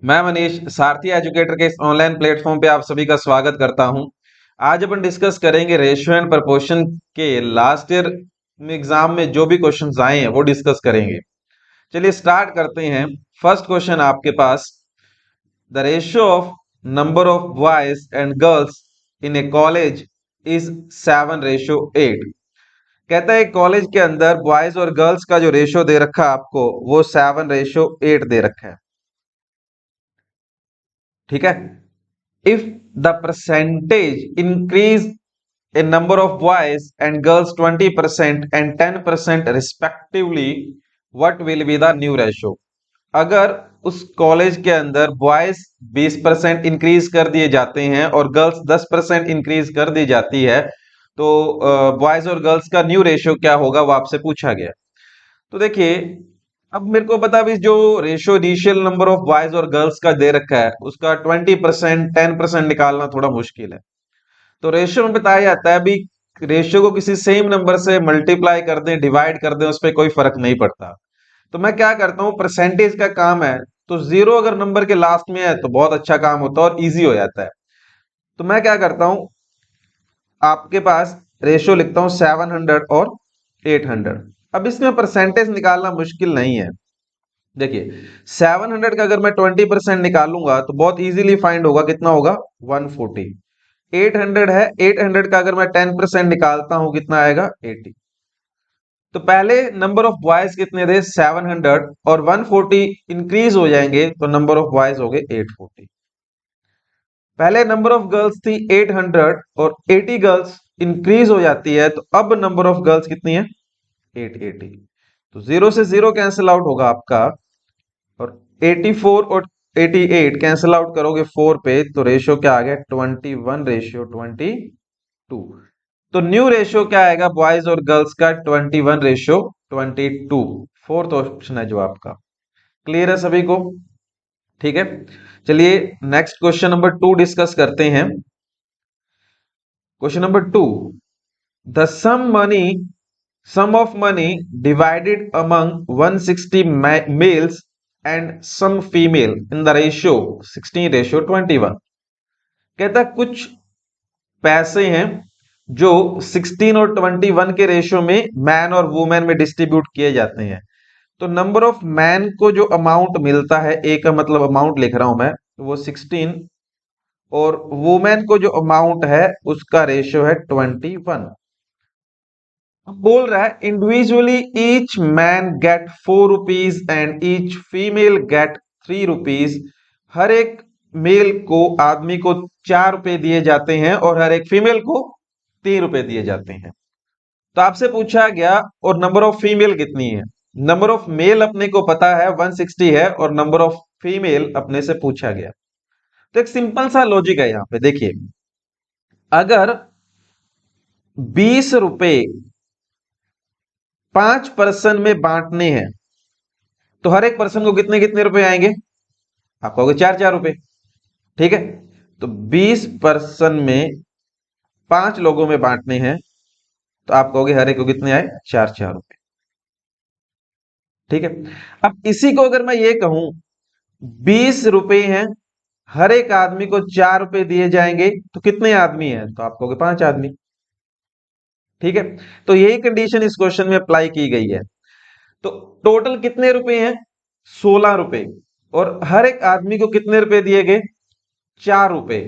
मैं मनीष सारथी एजुकेटर के इस ऑनलाइन प्लेटफॉर्म पे आप सभी का स्वागत करता हूं। आज अपन डिस्कस करेंगे रेशियो एंड प्रपोर्शन के लास्ट ईयर में एग्जाम में जो भी क्वेश्चंस आए हैं वो डिस्कस करेंगे। चलिए स्टार्ट करते हैं। फर्स्ट क्वेश्चन आपके पास, the ratio of number of boys and girls in a college is 7:8। कहता है कॉलेज के अंदर बॉयज और गर्ल्स का जो रेशियो दे रखा है आपको वो 7:8 दे रखा है। ठीक है। if the percentage increase in number of boys and girls 20% and 10% respectively, what will be the new ratio? अगर उस कॉलेज के अंदर बॉयज 20% इंक्रीज कर दिए जाते हैं और गर्ल्स 10% इंक्रीज कर दी जाती है तो बॉयज और गर्ल्स का न्यू रेशियो क्या होगा वो आपसे पूछा गया। तो देखिए, अब मेरे को बता भी जो ratio initial number of boys और गर्ल्स का दे रखा है उसका 20% 10% निकालना थोड़ा मुश्किल है। तो रेशियो में बताया जाता है अभी रेशियो को किसी सेम नंबर से मल्टीप्लाई कर दें डिवाइड कर दें उस पर कोई फर्क नहीं पड़ता। तो मैं क्या करता हूँ, परसेंटेज का काम है तो जीरो अगर नंबर के लास्ट में है तो बहुत अच्छा काम होता है और इजी हो जाता है। तो मैं क्या करता हूँ, आपके पास रेशियो लिखता हूँ 700 और 800। अब इसमें परसेंटेज निकालना मुश्किल नहीं है। देखिए 700 का अगर मैं 20% निकालूंगा तो बहुत इजीली फाइंड होगा, कितना होगा 140। 800 है, 800 का अगर मैं 10% निकालता हूं कितना आएगा 80। तो पहले नंबर ऑफ बॉयज कितने थे 700 और 140 इंक्रीज हो जाएंगे तो नंबर ऑफ बॉयज हो गए 840। पहले नंबर ऑफ गर्ल्स थी 800 और 80 गर्ल्स इंक्रीज हो जाती है तो अब नंबर ऑफ गर्ल्स कितनी है 880। तो जीरो से जीरो कैंसिल आउट होगा आपका और 84 और 88 कैंसिल आउट करोगे 4 पे तो रेशियो क्या आ गया 21:22। तो न्यू रेशियो क्या आएगा बॉयज और गर्ल्स का 21:22। फोर्थ ऑप्शन है जो आपका। क्लियर है सभी को? ठीक है। चलिए नेक्स्ट क्वेश्चन नंबर 2 डिस्कस करते हैं। Question number 2, the sum of money divided among 160 males and some female in the ratio 16:21। कहता है कुछ पैसे हैं जो 16 और 21 के रेशियो में मैन और वुमेन में डिस्ट्रीब्यूट किए जाते हैं। तो नंबर ऑफ मैन को जो अमाउंट मिलता है, ए का मतलब अमाउंट लिख रहा हूं मैं, वो 16 और वुमेन को जो अमाउंट है उसका रेशियो है 21। बोल रहा है individually each man get 4 rupees and each female get 3 rupees. हर एक मेल को आदमी को 4 रुपए दिए जाते हैं और हर एक फीमेल को 3 रुपए दिए जाते हैं। तो आपसे पूछा गया और नंबर ऑफ फीमेल कितनी है। नंबर ऑफ मेल अपने को पता है 160 है और नंबर ऑफ फीमेल अपने से पूछा गया। तो एक सिंपल सा लॉजिक है यहां पे, देखिए अगर 20 रुपए 5 पर्सन में बांटने हैं तो हर एक पर्सन को कितने कितने रुपए आएंगे, आप कहोगे 4-4 रुपए। ठीक है। तो 20 पर्सन में 5 लोगों में बांटने हैं तो आप कहोगे हर एक को कितने आए 4-4 रुपए। ठीक है। अब इसी को अगर मैं ये कहूं 20 रुपए हैं, हर एक आदमी को 4 रुपए दिए जाएंगे तो कितने आदमी हैं, तो आप कहोगे 5 आदमी। ठीक है। तो यही कंडीशन इस क्वेश्चन में अप्लाई की गई है। तो टोटल कितने रुपए हैं 16 रुपए और हर एक आदमी को कितने रुपए दिए गए 4 रुपए।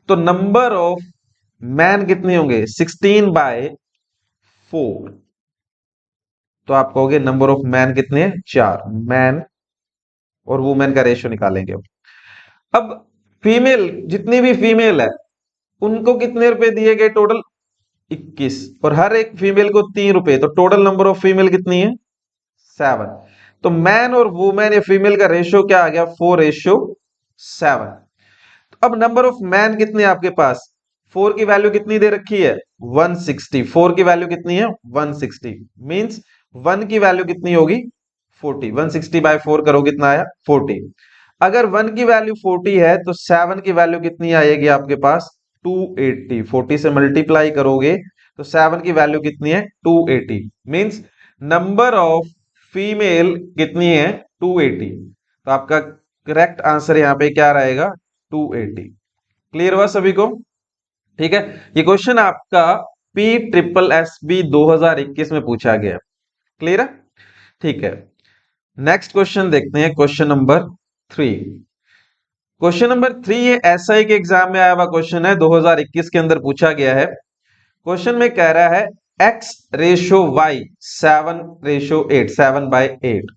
तो नंबर ऑफ मैन कितने होंगे 16/4। तो आप कहोगे नंबर ऑफ मैन कितने हैं 4 मैन और वुमेन का रेशियो निकालेंगे। अब फीमेल जितनी भी फीमेल है उनको कितने रुपए दिए गए टोटल 21 और हर एक फीमेल को 3 रुपए। तो टोटल नंबर ऑफ फीमेल कितनी है 7। तो मैन और वुमेन या फीमेल का रेशियो क्या आ गया 4:7। अब नंबर ऑफ मैन कितने हैं आपके पास, 4 की वैल्यू कितनी दे रखी है 160। 4 की वैल्यू कितनी है 160 मींस 1 की वैल्यू कितनी होगी 40। 160/4 करो कितना आया 40। अगर 1 की वैल्यू 40 है तो 7 की वैल्यू कितनी आएगी आपके पास 280। 40 से मल्टीप्लाई करोगे तो 7 की वैल्यू कितनी है 280 मींस नंबर ऑफ फीमेल कितनी है 280। तो आपका करेक्ट आंसर यहाँ पे क्या रहेगा 280। क्लियर हुआ सभी को? ठीक है, ये क्वेश्चन आपका PSSB 2021 में पूछा गया। क्लियर है? ठीक है, नेक्स्ट क्वेश्चन देखते हैं, क्वेश्चन नंबर 3। क्वेश्चन नंबर 3 ये एसआई के एग्जाम में आया हुआ क्वेश्चन है, 2021 के अंदर पूछा गया है। क्वेश्चन में कह रहा है x रेशो y 7:8, 7/8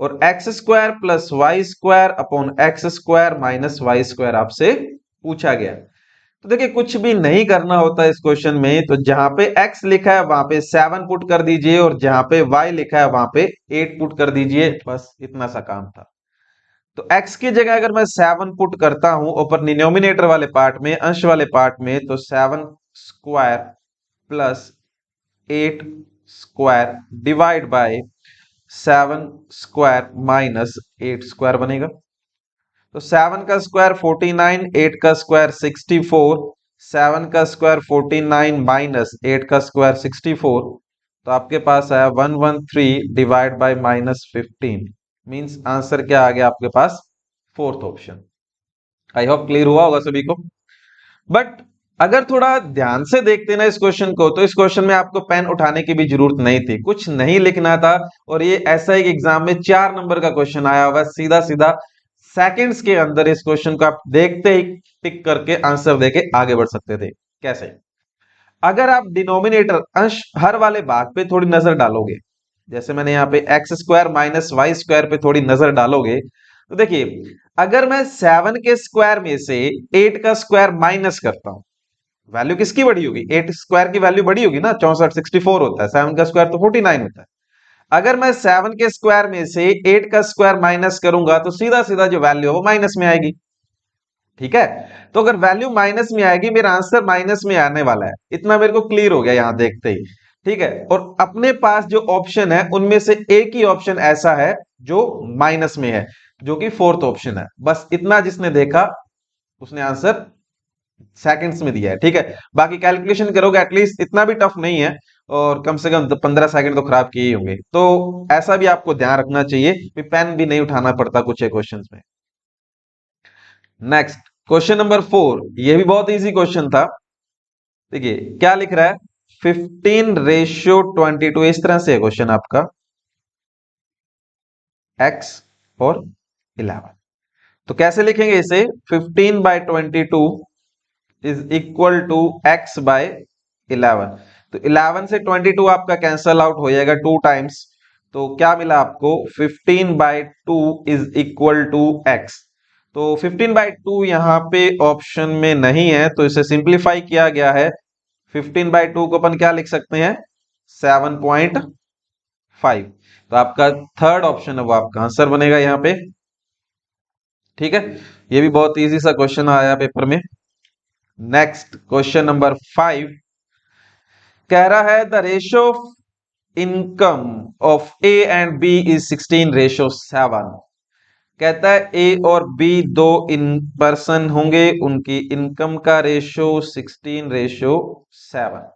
और x square plus Y square upon X square minus Y square आपसे पूछा गया। तो देखिए कुछ भी नहीं करना होता इस क्वेश्चन में, तो जहां पे x लिखा है वहां पे 7 पुट कर दीजिए और जहां पे y लिखा है वहां पे 8 पुट कर दीजिए, बस इतना सा काम था। तो x की जगह अगर मैं 7 पुट करता हूं ऊपर डिनोमिनेटर वाले पार्ट में, अंश वाले पार्ट में, तो 7 square plus 8 square divide by 7 square minus 8 square बनेगा। तो 7 का स्क्वायर 49, 8 का स्क्वायर 64, 7 का स्क्वायर 49 माइनस 8 का स्क्वायर 64, तो आपके पास आया 113 डिवाइड बाय -15, मींस आंसर क्या आ गया आपके पास? Fourth option. I hope clear हुआ होगा सभी को। बट अगर थोड़ा ध्यान से देखते ना इस क्वेश्चन को, तो इस क्वेश्चन में आपको पेन उठाने की भी जरूरत नहीं थी, कुछ नहीं लिखना था, और ये ऐसा ही एग्जाम में 4 नंबर का क्वेश्चन आया हुआ, सीधा सीधा सेकंड्स के अंदर इस क्वेश्चन को आप देखते ही टिक करके आंसर देके आगे बढ़ सकते थे। कैसे? अगर आप डिनोमिनेटर अंश हर वाले भाग पे थोड़ी नजर डालोगे, जैसे मैंने यहाँ पे X square minus Y square पे थोड़ी नजर डालोगे, तो देखिए अगर मैं 7 के स्क्वायर में से 8 का स्क्वायर माइनस करता हूं, वैल्यू किसकी बड़ी होगी? 8 स्क्वायर की वैल्यू बड़ी होगी ना, 64 64 होता है, 7 का स्क्वायर तो 49 होता है। अगर मैं 7 के स्क्वायर में से 8 का स्क्वायर माइनस करूंगा तो सीधा सीधा जो वैल्यू है वो माइनस में आएगी। ठीक है, तो अगर वैल्यू माइनस में आएगी, मेरा आंसर माइनस में आने वाला है, इतना मेरे को क्लियर हो गया यहां देखते ही। ठीक है, और अपने पास जो ऑप्शन है उनमें से एक ही ऑप्शन ऐसा है जो माइनस में है, जो कि फोर्थ ऑप्शन है। बस इतना जिसने देखा उसने आंसर सेकंड्स में दिया है। ठीक है, बाकी कैलकुलेशन करोगे एटलीस्ट इतना भी टफ नहीं है, और कम से कम 15 सेकंड तो खराब किए ही होंगे। तो ऐसा भी आपको ध्यान रखना चाहिए कि पेन भी नहीं उठाना पड़ता कुछ क्वेश्चंस में। नेक्स्ट क्वेश्चन नंबर 4, ये भी बहुत इजी क्वेश्चन था। देखिए क्या लिख रहा है, 15:22, इस तरह से है क्वेश्चन आपका, x और 11। तो कैसे लिखेंगे इसे? 15/22 is equal to x by 11। तो 11 से 22 आपका कैंसल आउट हो जाएगा 2 टाइम्स, तो क्या मिला आपको? 15/2 इज इक्वल टू x। तो 15/2 यहां पे ऑप्शन में नहीं है, तो इसे सिंप्लीफाई किया गया है। 15/2 को अपन क्या लिख सकते हैं? 7.5। तो आपका थर्ड ऑप्शन है वो आपका आंसर बनेगा यहां पे। ठीक है, ये भी बहुत इजी सा क्वेश्चन आया पेपर में। नेक्स्ट क्वेश्चन नंबर 5 कह रहा है the ratio of income of A and B is 16:7। कहता है ए और बी दो इन पर्सन होंगे, उनकी इनकम का ratio 16:7।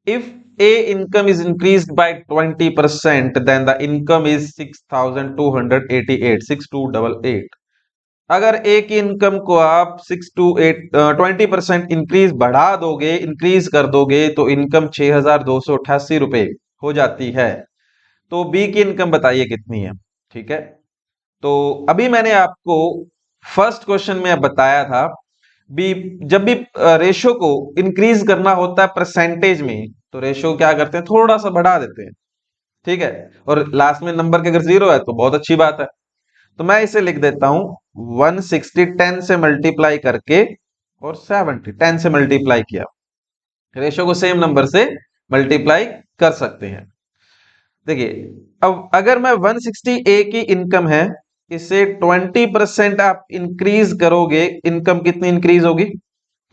If A income is increased by 20% then the income is 6288, 6288। अगर ए की इनकम को आप 20% इंक्रीज बढ़ा दोगे, इंक्रीज कर दोगे, तो इनकम 6288 रुपए हो जाती है। तो बी की इनकम बताइए कितनी है? ठीक है, तो अभी मैंने आपको फर्स्ट क्वेश्चन में बताया था, बी जब भी रेशो को इंक्रीज करना होता है परसेंटेज में, तो रेशो क्या करते हैं? थोड़ा सा बढ़ा देते हैं। ठीक है, और लास्ट में नंबर के अगर 0 है तो बहुत अच्छी बात है। तो मैं इसे लिख देता हूं 160 10 से मल्टीप्लाई करके और 70 10 से मल्टीप्लाई किया, रेशो को सेम नंबर से मल्टीप्लाई कर सकते हैं। देखिए अब अगर मैं 160 ए की इनकम है, इसे 20% आप इंक्रीज करोगे, इनकम कितनी इंक्रीज होगी?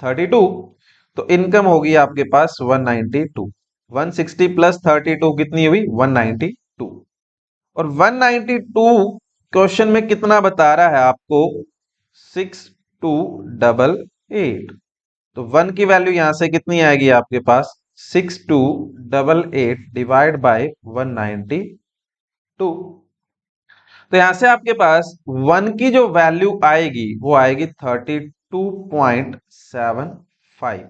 32। तो इनकम होगी आपके पास 192। 160 प्लस 32 कितनी हुई? 192। और 192 क्वेश्चन में कितना बता रहा है आपको? 6288। तो 1 की वैल्यू यहां से कितनी आएगी आपके पास? 6288 डिवाइड बाय 192। तो यहां से आपके पास 1 की जो वैल्यू आएगी वो आएगी 32.75।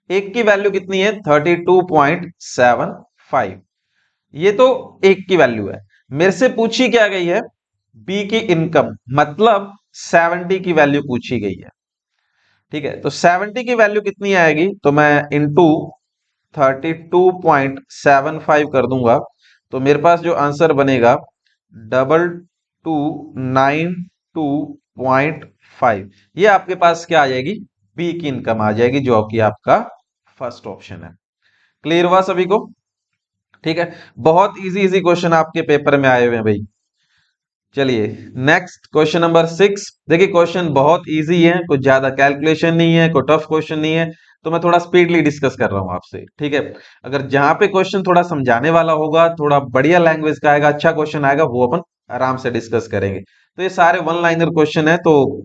एक की वैल्यू कितनी है? 32.75। ये तो एक की वैल्यू है। मेरे से पूछी क्या गई है? बी की इनकम, मतलब 70 की वैल्यू पूछी गई है। ठीक है, तो 70 की वैल्यू कितनी आएगी? तो मैं इंटू 32.75 कर दूंगा, तो मेरे पास जो आंसर बनेगा 2292.5। ये आपके पास क्या आ जाएगी? बी की इनकम आ जाएगी, जो कि आपका फर्स्ट ऑप्शन है। क्लियर हुआ सभी को? ठीक है, बहुत इजी इजी क्वेश्चन आपके पेपर में आए हुए हैं भाई। चलिए नेक्स्ट क्वेश्चन नंबर 6। देखिए क्वेश्चन बहुत इजी है, कुछ ज्यादा कैलकुलेशन नहीं है, कोई टफ क्वेश्चन नहीं है, तो मैं थोड़ा स्पीडली डिस्कस कर रहा हूं आपसे। ठीक है, अगर जहां पे क्वेश्चन थोड़ा समझाने वाला होगा, थोड़ा बढ़िया लैंग्वेज का आएगा, अच्छा क्वेश्चन आएगा, वो अपन आराम से डिस्कस करेंगे। तो ये सारे वन लाइनर क्वेश्चन है, तो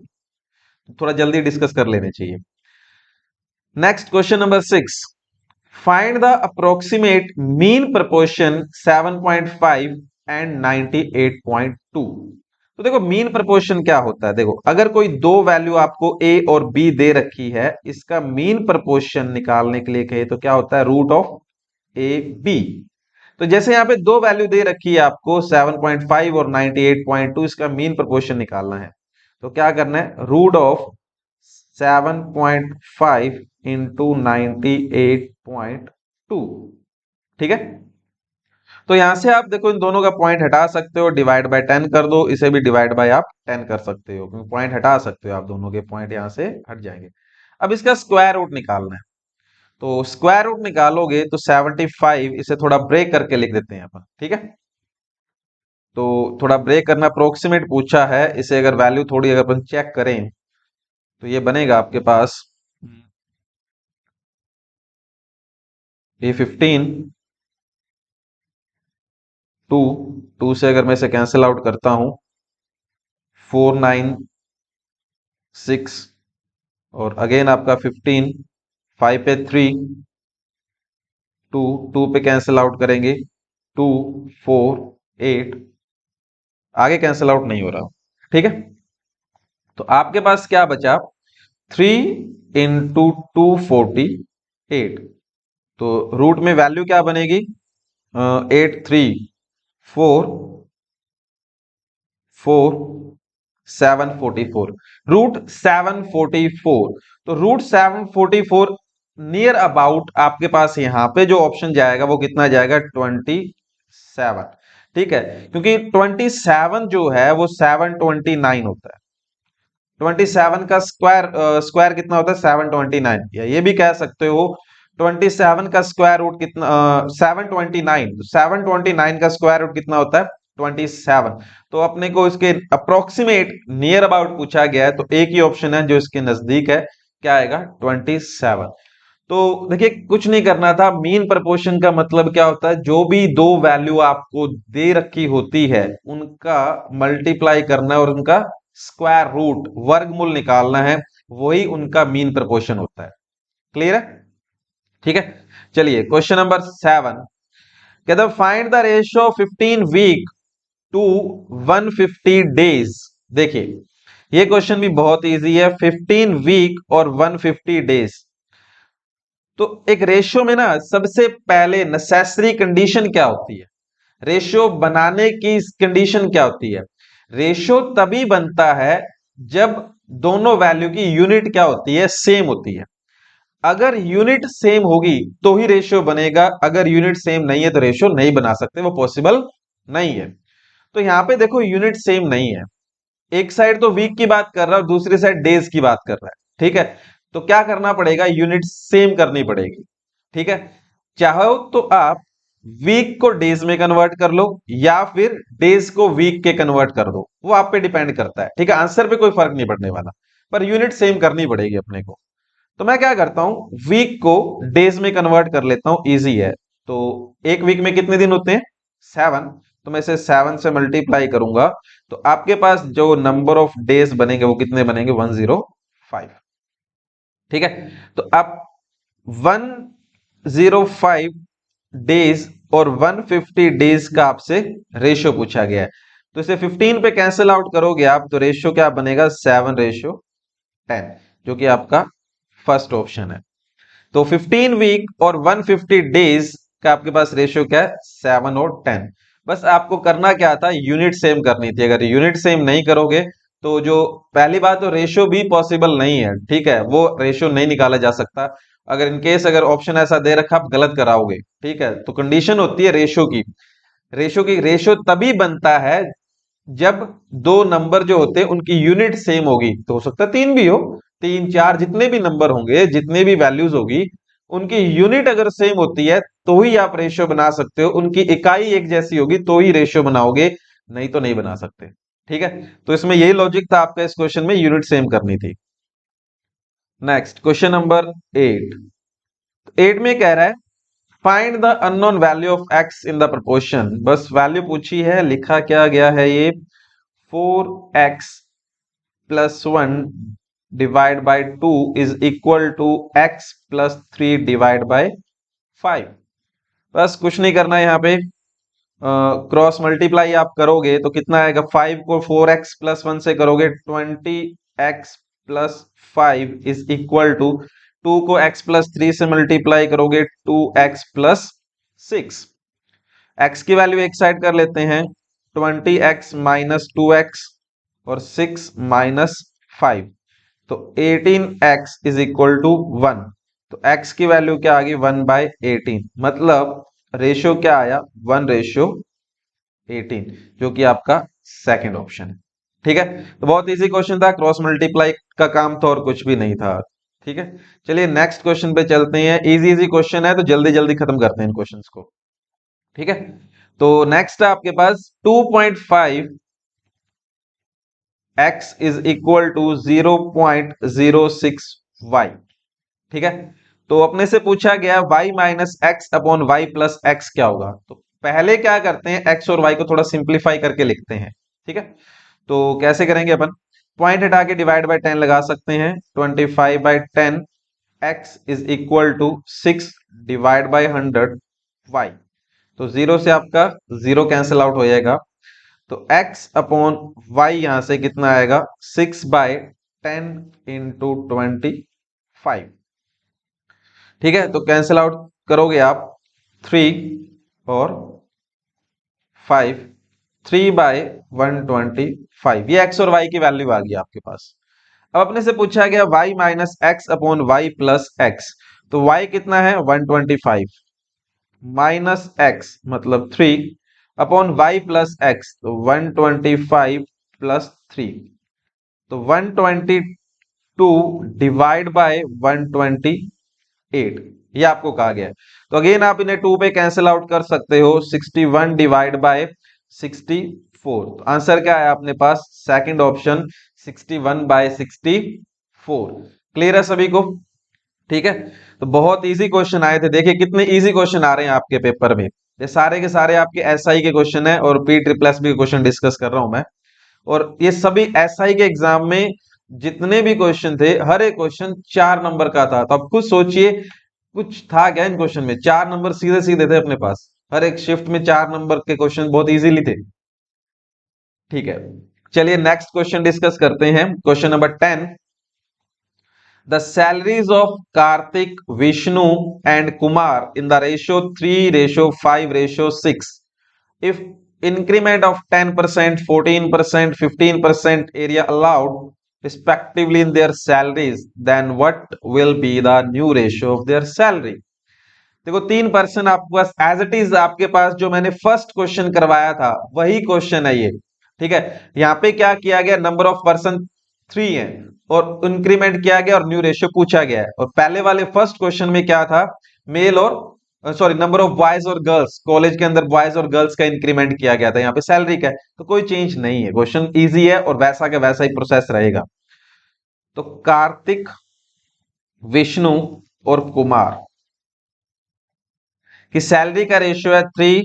थोड़ा जल्दी डिस्कस कर लेने चाहिए। Next question number 6। Find the approximate mean proportion 7.5 and 98.2। तो देखो मीन प्रपोर्शन क्या होता है। देखो अगर कोई दो वैल्यू आपको ए और बी दे रखी है, इसका मीन प्रपोर्शन निकालने के लिए कहे तो क्या होता है? Root of A B. तो जैसे यहाँ पे दो वैल्यू दे रखी है आपको 7.5 और 98.2, इसका मीन प्रपोर्शन निकालना है, तो क्या करना है? Root of 7.5 into 98.2। ठीक है, तो यहां से आप देखो इन दोनों का पॉइंट हटा सकते हो, डिवाइड बाय 10 कर दो, इसे भी डिवाइड बाय आप 10 कर सकते हो, क्योंकि पॉइंट हटा सकते हो आप, दोनों के पॉइंट यहां से हट जाएंगे। अब इसका स्क्वायर रूट निकालना है, तो स्क्वायर रूट निकालोगे तो 75, इसे थोड़ा ब्रेक करके लिख देते हैं अपन। ठीक है, तो थोड़ा ब्रेक करना, अप्रोक्सीमेट पूछा है, इसे अगर वैल्यू थोड़ी अगर अपन चेक करें तो ये बनेगा आपके पास ये 15, 2, 2 से अगर मैं इसे कैंसिल आउट करता हूं 4, 9, 6, और अगेन आपका 15, 5 पे 3, 2, 2 पे कैंसिल आउट करेंगे 2, 4, 8, आगे कैंसिल आउट नहीं हो रहा। ठीक है, तो आपके पास क्या बचा? 3 इंटू 248। तो रूट में वैल्यू क्या बनेगी? 8, 3, 4, 4, 744, रूट 744। तो रूट 744 नियर अबाउट आपके पास यहां पे जो ऑप्शन जाएगा वो कितना जाएगा? 27। ठीक है, क्योंकि 27 जो है वो 729 होता है। 27 का स्क्वायर स्क्वायर कितना होता है? 729। या ये भी कह सकते हो 27 का स्क्वायर रूट कितना? 729। 729 का स्क्वायर रूट कितना होता है? 27। तो अपने को इसके अप्रोक्सीमेट नियर अबाउट पूछा गया है, तो एक ही ऑप्शन है जो इसके नजदीक है, क्या आएगा? 27। तो देखिए कुछ नहीं करना था। मीन प्रपोर्शन का मतलब क्या होता है? जो भी दो वैल्यू आपको दे रखी होती है उनका मल्टीप्लाई करना है और उनका स्क्वायर रूट वर्गमूल निकालना है, वही उनका मीन प्रपोर्शन होता है। क्लियर है? ठीक है, चलिए क्वेश्चन नंबर 7। कहता find the ratio 15 week to 150 days. देखिए ये क्वेश्चन भी बहुत इजी है, 15 वीक और 150 डेज। तो एक रेशियो में ना सबसे पहले नेसेसरी कंडीशन क्या होती है? रेशियो बनाने की कंडीशन क्या होती है? रेशियो तभी बनता है जब दोनों वैल्यू की यूनिट क्या होती है? सेम होती है। अगर यूनिट सेम होगी तो ही रेशियो बनेगा, अगर यूनिट सेम नहीं है तो रेशियो नहीं बना सकते, वो पॉसिबल नहीं है। तो यहां पे देखो यूनिट सेम नहीं है, एक साइड तो वीक की बात कर रहा है और दूसरी साइड डेज की बात कर रहा है। ठीक है, तो क्या करना पड़ेगा? यूनिट सेम करनी पड़ेगी। ठीक है, चाहो तो आप वीक को डेज में कन्वर्ट कर लो या फिर डेज को वीक के कन्वर्ट कर दो, वो आप पे डिपेंड करता है। ठीक है, आंसर पे कोई फर्क नहीं पड़ने वाला, पर यूनिट सेम करनी पड़ेगी अपने को। तो मैं क्या करता हूं, वीक को डेज में कन्वर्ट कर लेता हूं, इजी है। तो एक वीक में कितने दिन होते हैं? 7। तो मैं इसे 7 से मल्टीप्लाई करूंगा, तो आपके पास जो नंबर ऑफ डेज बनेंगे वो कितने बनेंगे? 105। ठीक है, तो आप 105 डेज और 150 डेज का आपसे रेशियो पूछा गया है। तो इसे 15 पे कैंसिल आउट करोगे आप तो रेशियो क्या बनेगा 7:10, जो कि आपका फर्स्ट ऑप्शन है। तो 15 वीक और 150 डेज का आपके पास रेशियो क्या है 7 और 10। बस आपको करना क्या था, यूनिट सेम करनी थी। अगर यूनिट सेम नहीं करोगे तो जो पहली बात तो रेशियो भी पॉसिबल नहीं है, ठीक है, वो रेशियो नहीं निकाला जा सकता। अगर इनकेस अगर ऑप्शन ऐसा दे रखा आप गलत कराओगे, ठीक है, तो कंडीशन होती है रेशियो की। रेशियो तभी बनता है जब दो नंबर जो होते हैं उनकी यूनिट सेम होगी। तो हो सकता है तीन भी हो, तीन चार जितने भी नंबर होंगे, जितने भी वैल्यूज होगी, उनकी यूनिट अगर सेम होती है तो ही आप रेशियो बना सकते हो। उनकी इकाई एक जैसी होगी तो ही रेशियो बनाओगे, नहीं तो नहीं बना सकते। ठीक है, तो इसमें यही लॉजिक था आपका, इस क्वेश्चन में यूनिट सेम करनी थी। नेक्स्ट क्वेश्चन नंबर 8 में कह रहा है find the unknown value of X in the proportion. बस वैल्यू पूछी है, लिखा क्या गया है ये 4x plus 1 divide by 2 is equal to x plus 3 divide by 5। बस कुछ नहीं करना है यहाँ पे, क्रॉस मल्टीप्लाई आप करोगे तो कितना आएगा, 5 को 4x प्लस 1 से करोगे 20x plus 5 is equal to 2 को x प्लस 3 से मल्टीप्लाई करोगे 2x प्लस 6। x की वैल्यू एक साइड कर लेते हैं, 20x माइनस 2x और 6 माइनस 5, तो 18x इज इक्वल टू 1। तो x की वैल्यू क्या आ गई 1/18, मतलब रेशियो क्या आया 1:18, जो कि आपका सेकंड ऑप्शन है। ठीक है, तो बहुत इजी क्वेश्चन था, क्रॉस मल्टीप्लाई का काम था और कुछ भी नहीं था। ठीक है, चलिए नेक्स्ट क्वेश्चन पे चलते हैं। इजी इजी क्वेश्चन है तो जल्दी जल्दी खत्म करते हैं इन क्वेश्चंस को। ठीक है, तो नेक्स्ट है आपके पास 2.5 x is equal to 0.06 y। ठीक है, तो अपने से पूछा गया y minus X upon Y plus X क्या होगा। तो पहले क्या करते हैं, x और y को थोड़ा सिंप्लीफाई करके लिखते हैं। ठीक है, तो कैसे करेंगे अपन, पॉइंट हटा के डिवाइड बाय 10 लगा सकते हैं, 25/10 x is equal to 6 divide by 100 y। तो जीरो से आपका जीरो कैंसिल आउट हो जाएगा, तो x अपॉन वाई यहां से कितना आएगा 6/10 इंटू 25। ठीक है, तो कैंसिल आउट करोगे आप 3 और 5, 3/125, ये x और y की वैल्यू आ गई आपके पास। अब अपने से पूछा गया y minus X upon Y plus X, तो y कितना है 125 माइनस एक्स मतलब 3 अपॉन वाई प्लस एक्स, तो 125 प्लस 3, तो 122 डिवाइड बाय 128, ये आपको कहा गया है। तो अगेन आप इन्हें 2 पे कैंसिल आउट कर सकते हो, 61 डिवाइड बाय 64। तो आंसर क्या है अपने पास, सेकंड ऑप्शन 61/64। क्लियर है सभी को। ठीक है, तो बहुत इजी क्वेश्चन आए थे, देखिए कितने इजी क्वेश्चन आ रहे हैं आपके पेपर में। ये सारे के सारे आपके एसआई के क्वेश्चन है और पी ट्रिपल एस बी के क्वेश्चन डिस्कस कर रहा हूं मैं। और ये सभी एसआई के एग्जाम में जितने भी क्वेश्चन थे, हर एक क्वेश्चन 4 नंबर का था। तो अब खुद सोचिए कुछ था क्या इन क्वेश्चन में, 4 नंबर सीधे सीधे थे अपने पास, हर एक शिफ्ट में 4 नंबर के क्वेश्चन बहुत इजीली थे। ठीक है, चलिए नेक्स्ट क्वेश्चन डिस्कस करते हैं, question number 10। The salaries of Karthik, Vishnu and Kumar in the ratio 3:5:6. If increment of 10%, 14%, 15% area allowed respectively in their salaries, then what will be the new ratio of their salary? देखो 3% आपके पास as it is, आपके पास जो मैंने first question करवाया था वही question है ये। ठीक है, यहाँ पे क्या किया गया, नंबर ऑफ पर्सन 3 है और इंक्रीमेंट किया गया और न्यू रेशियो पूछा गया है। और पहले वाले फर्स्ट क्वेश्चन में क्या था, मेल और सॉरी नंबर ऑफ बॉयज और गर्ल्स, कॉलेज के अंदर बॉयज और गर्ल्स का इंक्रीमेंट किया गया था, यहाँ पे सैलरी का है, तो कोई चेंज नहीं है, क्वेश्चन इजी है और वैसा का वैसा ही प्रोसेस रहेगा। तो कार्तिक, विष्णु और कुमार कि सैलरी का रेशियो है 3,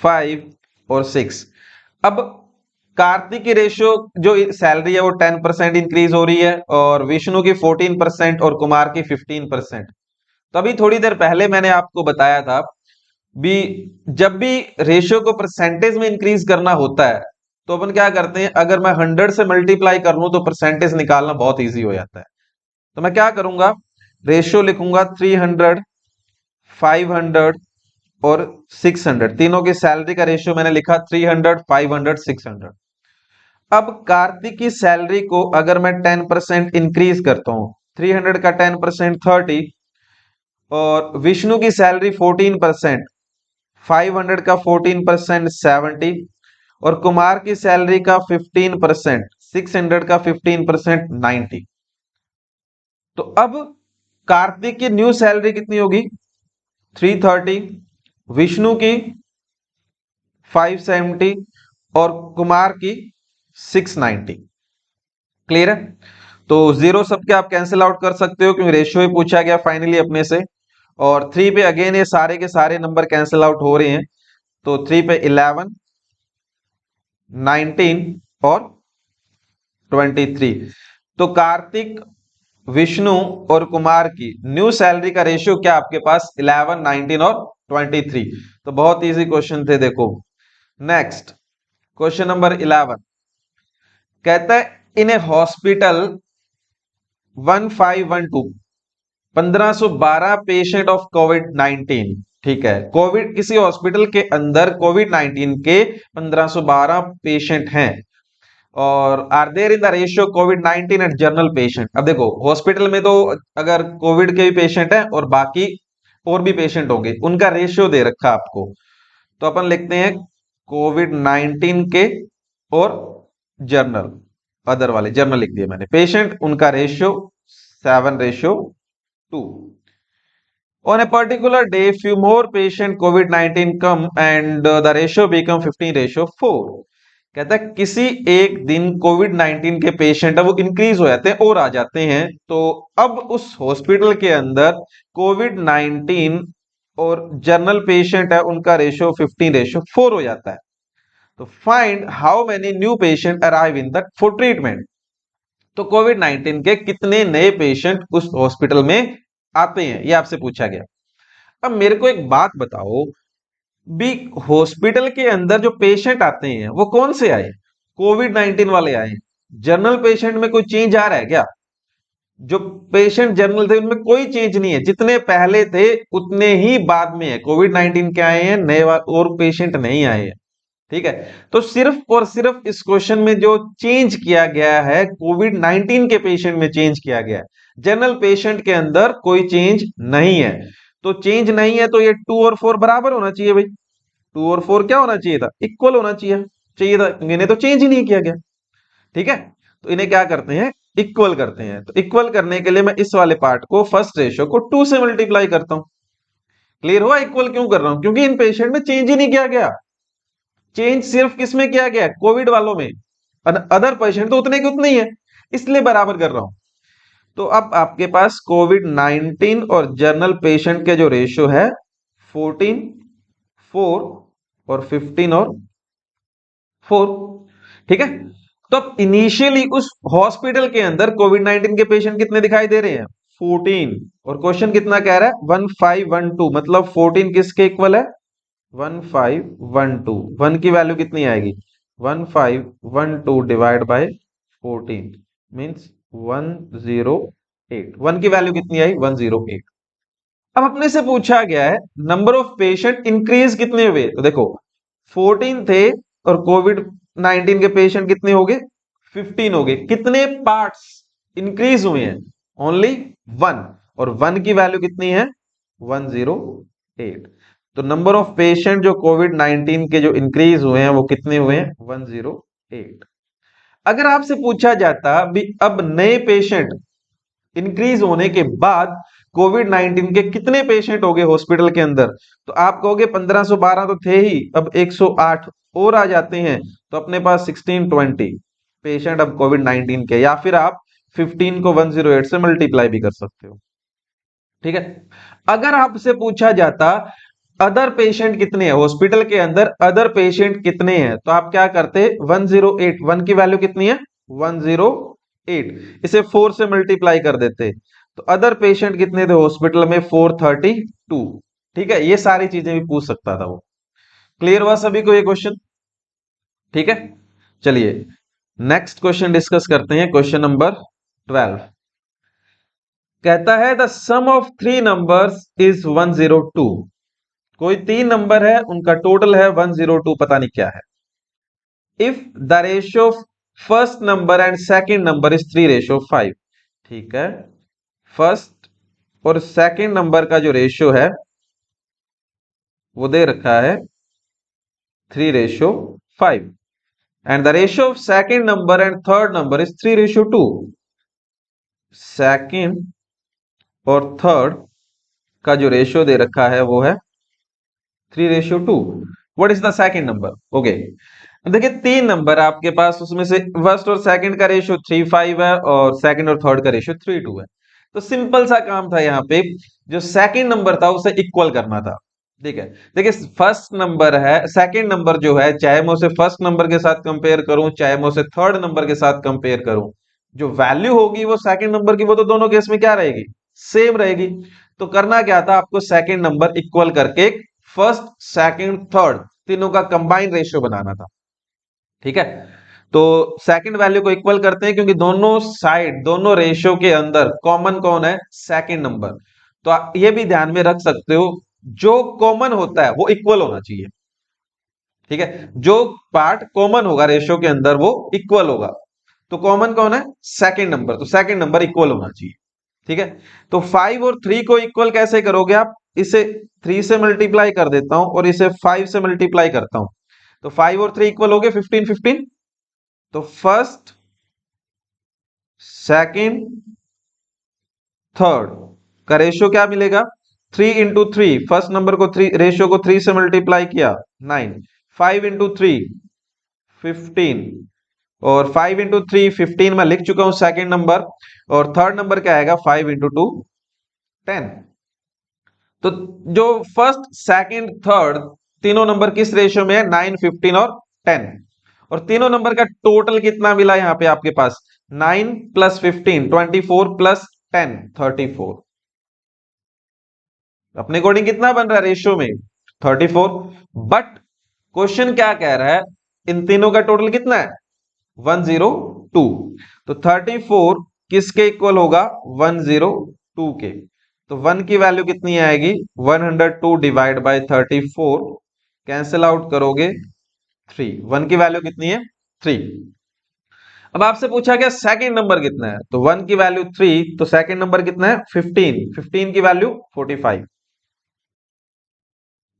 5 और 6। अब कार्तिक की रेशियो जो सैलरी है वो 10% इंक्रीज हो रही है और विष्णु की 14% और कुमार की 15%। तो अभी थोड़ी देर पहले मैंने आपको बताया था भी, जब भी रेशियो को परसेंटेज में इंक्रीज करना होता है तो अपन क्या करते हैं, अगर मैं 100 से मल्टीप्लाई कर लूं तो परसेंटेज निकालना बहुत इजी हो जाता है। तो मैं क्या करूंगा, रेशियो लिखूंगा 300, 500 और 600, तीनों की सैलरी का रेशियो मैंने लिखा 300, 500, 600। अब कार्तिक की सैलरी को अगर मैं 10% इंक्रीज करता हूं, 300 का 10% 30, और विष्णु की सैलरी 14%, 500 का 14% 70, और कुमार की सैलरी का 15%, 600 का 15% 90। तो अब कार्तिक की न्यू सैलरी कितनी होगी, 330, विष्णु की 570 और कुमार की 690। क्लियर है? तो जीरो सबके आप कैंसिल आउट कर सकते हो क्योंकि रेशियो ही पूछा गया फाइनली अपने से। और 3 पे अगेन ये सारे के सारे नंबर कैंसिल आउट हो रहे हैं। तो 3 पे 11, 19 और 23। तो कार्तिक, विष्णु और कुमार की न्यू सैलरी का रेशियो क्या आपके पास, 11, 19 और 23। तो बहुत इजी क्वेश्चन थे। देखो नेक्स्ट क्वेश्चन नंबर 11 कहता है, इन ए हॉस्पिटल 1512, 1512 पेशेंट ऑफ कोविड 19। ठीक है, कोविड किसी हॉस्पिटल के अंदर कोविड 19 के 1512 पेशेंट हैं। और are there in the ratio Covid 19 and general patient. अब देखो हॉस्पिटल में तो अगर कोविड के भी पेशेंट हैं और बाकी और भी पेशेंट होंगे, उनका रेशियो दे रखा आपको। तो अपन लिखते हैं कोविड 19 के और जर्नल, अदर वाले जर्नल लिख दिए मैंने, पेशेंट उनका ratio 7:2। On a particular day, few more patient COVID-19 come and the ratio become 15:4। कहता है किसी एक दिन कोविड 19 के पेशेंट अब वो इंक्रीज हो जाते हैं और आ जाते हैं, तो अब उस हॉस्पिटल के अंदर कोविड 19 और जनरल पेशेंट है उनका रेशियो 15:4 हो जाता है। तो find how many new patient arrive in the for treatment. तो कोविड 19 के कितने नए पेशेंट उस हॉस्पिटल में आते हैं, ये आपसे पूछा गया। अब मेरे को एक बात बताओ, भी हॉस्पिटल के अंदर जो पेशेंट आते हैं वो कौन से आए, कोविड 19 वाले आए हैं। जनरल पेशेंट में कोई चेंज आ रहा है क्या? जो पेशेंट जनरल थे उनमें कोई चेंज नहीं है, जितने पहले थे उतने ही बाद में है। कोविड 19 के आए हैं नए और पेशेंट नहीं आए हैं। ठीक है, तो सिर्फ और सिर्फ इस क्वेश्चन में जो चेंज किया गया है कोविड 19 के पेशेंट में चेंज किया गया है, जनरल पेशेंट के अंदर कोई चेंज नहीं है। तो चेंज नहीं है तो ये 2 और 4 बराबर होना चाहिए भाई। 2 और 4 क्या होना चाहिए था, इक्वल होना चाहिए था, इन्हें तो चेंज ही नहीं किया गया। ठीक है, तो इन्हें क्या करते हैं, इक्वल करते हैं। तो इक्वल करने के लिए मैं इस वाले पार्ट को फर्स्ट रेशियो को 2 से मल्टीप्लाई करता हूं। क्लियर हुआ इक्वल क्यों कर रहा हूं, क्योंकि इन पेशेंट में चेंज ही नहीं किया गया। चेंज सिर्फ किसमें किया गया, कोविड वालों में, अदर पेशेंट तो उतने के उतने ही है, इसलिए बराबर कर रहा हूं। तो अब आपके पास कोविड 19 और जनरल पेशेंट के जो रेशियो है 14, 4 और 15 और 4। ठीक है, तो अब इनिशियली उस हॉस्पिटल के अंदर कोविड 19 के पेशेंट कितने दिखाई दे रहे हैं, 14। और क्वेश्चन कितना कह रहा है, 1512, मतलब 14 किसके इक्वल है, 1512। 1 की वैल्यू कितनी आएगी, 1512 डिवाइड बाय 14 मींस 108। 1 की वैल्यू कितनी आई, 108। अब अपने से पूछा गया है नंबर ऑफ पेशेंट इंक्रीज कितने हुए। तो देखो 14 थे और कोविड 19 के पेशेंट कितने हो गए, 15 हो गए। कितने पार्ट्स इंक्रीज हुए हैं, ओनली 1। और 1 की वैल्यू कितनी है, 108। तो नंबर ऑफ पेशेंट जो कोविड 19 के जो इंक्रीज हुए हैं वो कितने हुए हैं, 108। अगर आपसे पूछा जाता भी अब नए पेशेंट इंक्रीज होने के बाद कोविड 19 के कितने पेशेंट हो गए हॉस्पिटल के अंदर, तो आप कहोगे 1512 तो थे ही, अब 108 और आ जाते हैं, तो अपने पास 1620 पेशेंट अब कोविड 19 के। या फिर आप 15 को 108 से मल्टीप्लाई भी कर सकते हो। ठीक है, अगर आपसे पूछा जाता अदर पेशेंट कितने हैं हॉस्पिटल के अंदर, अदर पेशेंट कितने हैं, तो आप क्या करते, 108, 1 की वैल्यू कितनी है, 108, इसे 4 से मल्टीप्लाई कर देते। तो अदर पेशेंट कितने थे हॉस्पिटल में, 432। ठीक है, ये सारी चीजें भी पूछ सकता था वो। क्लियर हुआ सभी को ये क्वेश्चन? ठीक है, चलिए नेक्स्ट क्वेश्चन डिस्कस करते हैं, क्वेश्चन नंबर 12 कहता है the sum of three numbers is 102। कोई तीन नंबर है, उनका टोटल है 102, पता नहीं क्या है। If the ratio of first number and second number is 3:5। ठीक है, फर्स्ट और सेकंड नंबर का जो रेशियो है वो दे रखा है 3:5 and the ratio of second number and third number is 3:2। Second और थर्ड का जो रेशियो दे रखा है वो है 3:2। What is the second number? Okay, देखिए तीन नंबर आपके पास, उसमें से फर्स्ट और सेकंड का रेशियो 3:5 है और सेकंड और थर्ड का रेशियो 3:2 है। तो सिंपल सा काम था, यहाँ पे जो सेकंड नंबर था उसे इक्वल करना था। ठीक है, देखिए फर्स्ट नंबर है, सेकंड नंबर जो है, चाहे मैं उसे फर्स्ट नंबर के साथ कंपेयर करूं, चाहे मैं उसे थर्ड नंबर के साथ कंपेयर करूं, जो वैल्यू होगी वो सेकंड नंबर की, वो तो दोनों केस में क्या रहेगी? सेम रहेगी। तो करना क्या था, आपको सेकंड नंबर इक्वल करके फर्स्ट सेकंड थर्ड तीनों का कंबाइंड रेशियो बनाना था। ठीक है, तो सेकंड वैल्यू को इक्वल करते हैं क्योंकि दोनों साइड, दोनों रेशियो के अंदर कॉमन कौन है? Second number. तो आप ये भी ध्यान में रख सकते हो, जो कॉमन होता है वो इक्वल होना चाहिए। ठीक है, जो पार्ट कॉमन होगा रेशियो के अंदर वो इक्वल होगा। तो कॉमन कौन है? सेकंड नंबर, तो सेकंड नंबर इक्वल होना चाहिए। ठीक है, तो 5 और 3 को इक्वल कैसे करोगे आप? इसे 3 से मल्टीप्लाई कर देता हूं और इसे 5 से मल्टीप्लाई करता हूं, तो 5 और 3 इक्वल हो गए 15 15। तो फर्स्ट सेकंड थर्ड का रेशियो क्या मिलेगा? 3 into 3, फर्स्ट नंबर को 3, रेशियो को 3 से मल्टीप्लाई किया 9, 5 into 3 15, और 5 into 3 15 में लिख चुका हूं सेकंड नंबर, और थर्ड नंबर क्या आएगा? 5 into 2 10। तो जो फर्स्ट सेकंड थर्ड तीनों नंबर किस रेशियो में है? 9 15 और 10। और तीनों नंबर का टोटल कितना मिला यहां पे आपके पास? 9 + 15 24 + 10 34। अपने अकॉर्डिंग कितना बन रहा है रेशियो में? 34। बट क्वेश्चन क्या कह रहा है, इन तीनों का टोटल कितना है? 102। तो 34 किसके इक्वल होगा? 102 के। तो 1 की वैल्यू कितनी आएगी? 102 डिवाइड बाय 34, कैंसिल आउट करोगे 3। 1 की वैल्यू कितनी है? 3। अब आपसे पूछा गया सेकंड नंबर कितना है, तो 1 की वैल्यू 3, तो सेकंड नंबर कितना है? 15। 15 की वैल्यू 45।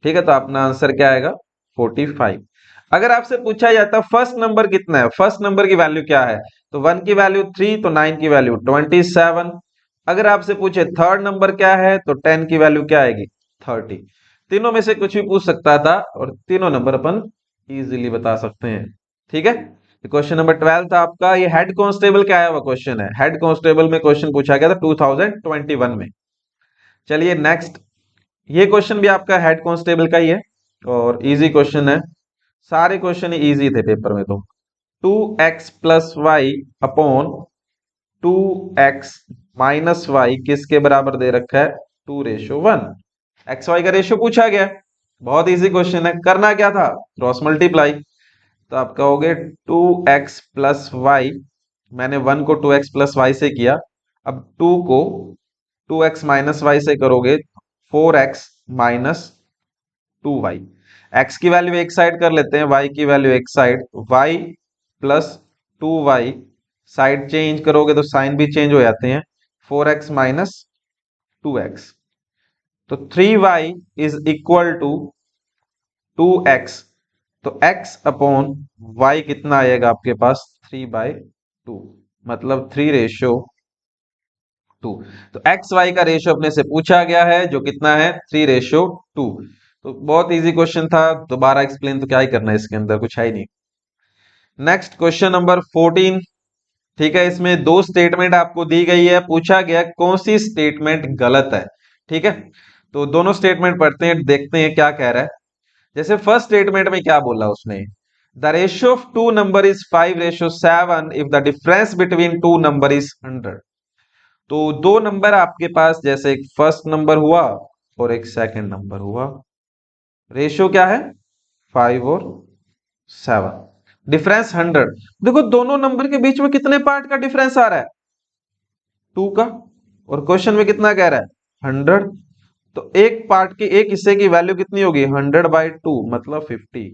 ठीक है, तो अपना आंसर क्या आएगा? 45। अगर आपसे पूछा जाता फर्स्ट नंबर कितना है, फर्स्ट नंबर की वैल्यू क्या है, तो 1 की वैल्यू 3, तो 9 की वैल्यू 27। अगर आपसे पूछे थर्ड नंबर क्या है, तो 10 की वैल्यू क्या आएगी? 30। तीनों में से कुछ भी पूछ सकता था और तीनों नंबर अपन इजीली बता सकते हैं। ठीक है, क्वेश्चन नंबर 12 था आपका। ये हेड कांस्टेबल का आया हुआ क्वेश्चन है, हेड कांस्टेबल में क्वेश्चन पूछा गया था 2021 में। चलिए नेक्स्ट, ये क्वेश्चन भी आपका हेड कांस्टेबल का ही है और इजी क्वेश्चन है, सारे क्वेश्चन इजी थे पेपर में। तो 2x + y upon 2x - y किसके बराबर दे रखा है? 2:1। एक्स वाई का रेशियो पूछा गया, बहुत इजी क्वेश्चन है। करना क्या था? Cross multiply. तो आप कहोगे 2x + y, मैंने 1 को 2x + y से किया, अब 2 को 2x - y से करोगे 4x - 2y। x की वैल्यू एक साइड कर लेते हैं, y की वैल्यू एक side, y + 2y side change करोगे तो साइन भी चेंज हो जाते हैं, 4x - 2x। तो 3y is equal to 2x। तो x अपॉन y कितना आएगा आपके पास? 3/2, मतलब 3:2। तो एक्स वाई का रेशियो अपने से पूछा गया है, जो कितना है? 3:2। तो बहुत इजी क्वेश्चन था, दोबारा एक्सप्लेन तो क्या ही करना है, इसके अंदर कुछ है ही नहीं। Next question number 14। ठीक है, इसमें दो स्टेटमेंट आपको दी गई है, पूछा गया कौन सी स्टेटमेंट गलत है। ठीक है, तो दोनों स्टेटमेंट पढ़ते हैं, देखते हैं क्या कह रहा है। जैसे फर्स्ट स्टेटमेंट में क्या बोला उसने? The ratio of two number is 5:7 if the difference between two number is 100। तो दो नंबर आपके पास, जैसे एक फर्स्ट नंबर हुआ और एक सेकंड नंबर हुआ, रेशियो क्या है? 5 और 7। डिफरेंस 100। देखो दोनों नंबर के बीच में कितने पार्ट का डिफरेंस आ रहा है, 2 का, और क्वेश्चन में कितना कह रहा है 100। तो एक पार्ट के एक हिस्से की वैल्यू कितनी होगी 100/2 मतलब 50।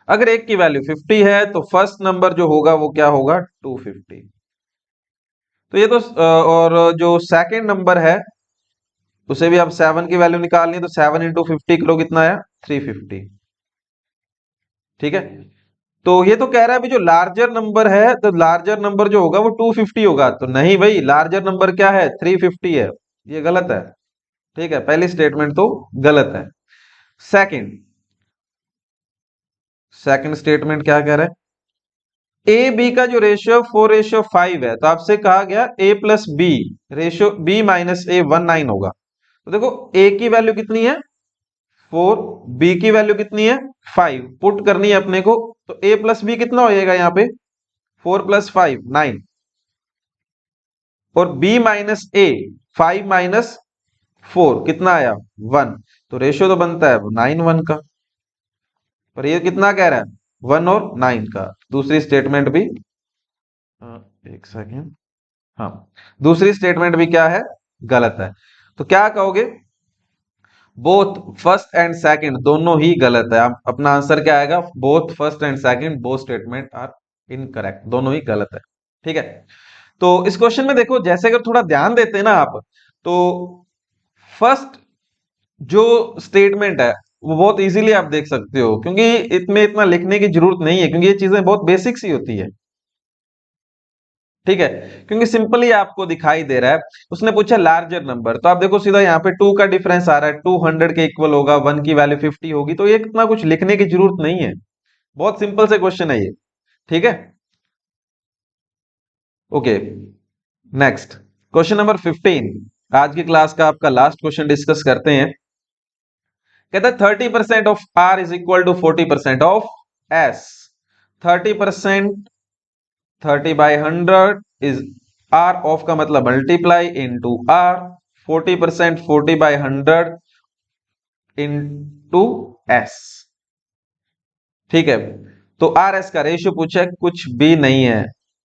अगर एक की वैल्यू 50 है तो फर्स्ट नंबर जो होगा वो क्या होगा 250। तो ये तो और जो सेकंड नंबर है उसे भी आप 7 की वैल्यू निकालनी है, तो 7 इंटू 50 करो कितना आया 350। ठीक है, तो ये तो कह रहा है अभी जो लार्जर नंबर है तो लार्जर नंबर जो होगा वो 250 होगा, तो नहीं भाई लार्जर नंबर क्या है 350 है, ये गलत है। ठीक है, पहली स्टेटमेंट तो गलत है। सेकंड सेकंड स्टेटमेंट क्या कह रहा है, ए बी का जो रेशियो 4:5 है, तो आपसे कहा गया A plus B ratio B minus A 19 होगा। तो देखो ए की वैल्यू कितनी है 4, बी की वैल्यू कितनी है 5, पुट करनी है अपने को। तो ए प्लस बी कितना हो जाएगा यहाँ पे 4 + 5 9, और b माइनस ए 5 माइनस 4 कितना आया 1। तो रेशियो तो बनता है 9:1 का, पर ये कितना कह रहा है 1 और 9 का। दूसरी स्टेटमेंट भी एक सेकेंड, हाँ दूसरी स्टेटमेंट भी क्या है गलत है। तो क्या कहोगे, बोथ फर्स्ट एंड सेकंड दोनों ही गलत है। आप अपना आंसर क्या आएगा, both first and second both statement are incorrect, दोनों ही गलत है। ठीक है, तो इस क्वेश्चन में देखो जैसे अगर थोड़ा ध्यान देते हैं ना आप, तो फर्स्ट जो स्टेटमेंट है वो बहुत इजीली आप देख सकते हो, क्योंकि इसमें इतना लिखने की जरूरत नहीं है, क्योंकि ये चीजें बहुत बेसिक सी होती है। ठीक है, क्योंकि सिंपली आपको दिखाई दे रहा है, उसने पूछा लार्जर नंबर, तो आप देखो सीधा यहाँ पे 2 का डिफरेंस आ रहा है, 200 के इक्वल होगा, 1 की वैल्यू 50 होगी, तो ये इतना कुछ लिखने की जरूरत नहीं है, बहुत सिंपल से क्वेश्चन है ये। ठीक है, ओके नेक्स्ट क्वेश्चन नंबर 15, आज की क्लास का आपका लास्ट क्वेश्चन डिस्कस करते हैं। कहता है 30% of R is equal to 40% of S. 30% 30/100 is R of का मतलब multiply into R, 40% 40/100 into S. ठीक है, तो आर एस का रेशियो पूछा है, कुछ भी नहीं है।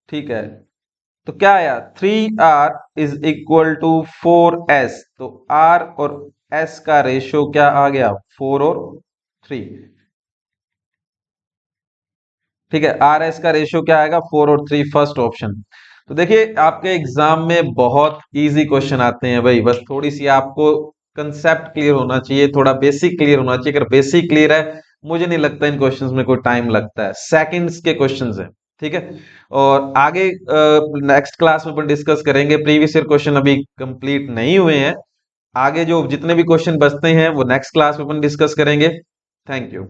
ठीक है, तो क्या आया 3r is equal to 4s, तो r और s का रेशियो क्या आ गया 4 और 3। ठीक है, आर एस का रेशियो क्या आएगा 4 और 3, फर्स्ट ऑप्शन। तो देखिए आपके एग्जाम में बहुत इजी क्वेश्चन आते हैं भाई, बस थोड़ी सी आपको कंसेप्ट क्लियर होना चाहिए, थोड़ा बेसिक क्लियर होना चाहिए। अगर बेसिक क्लियर है मुझे नहीं लगता इन क्वेश्चंस में कोई टाइम लगता है, सेकंड्स के क्वेश्चंस हैं। ठीक है, और आगे नेक्स्ट क्लास में अपन डिस्कस करेंगे, प्रीवियस ईयर क्वेश्चन अभी कंप्लीट नहीं हुए हैं, आगे जो जितने भी क्वेश्चन बचते हैं वो नेक्स्ट क्लास में अपन डिस्कस करेंगे। Thank you.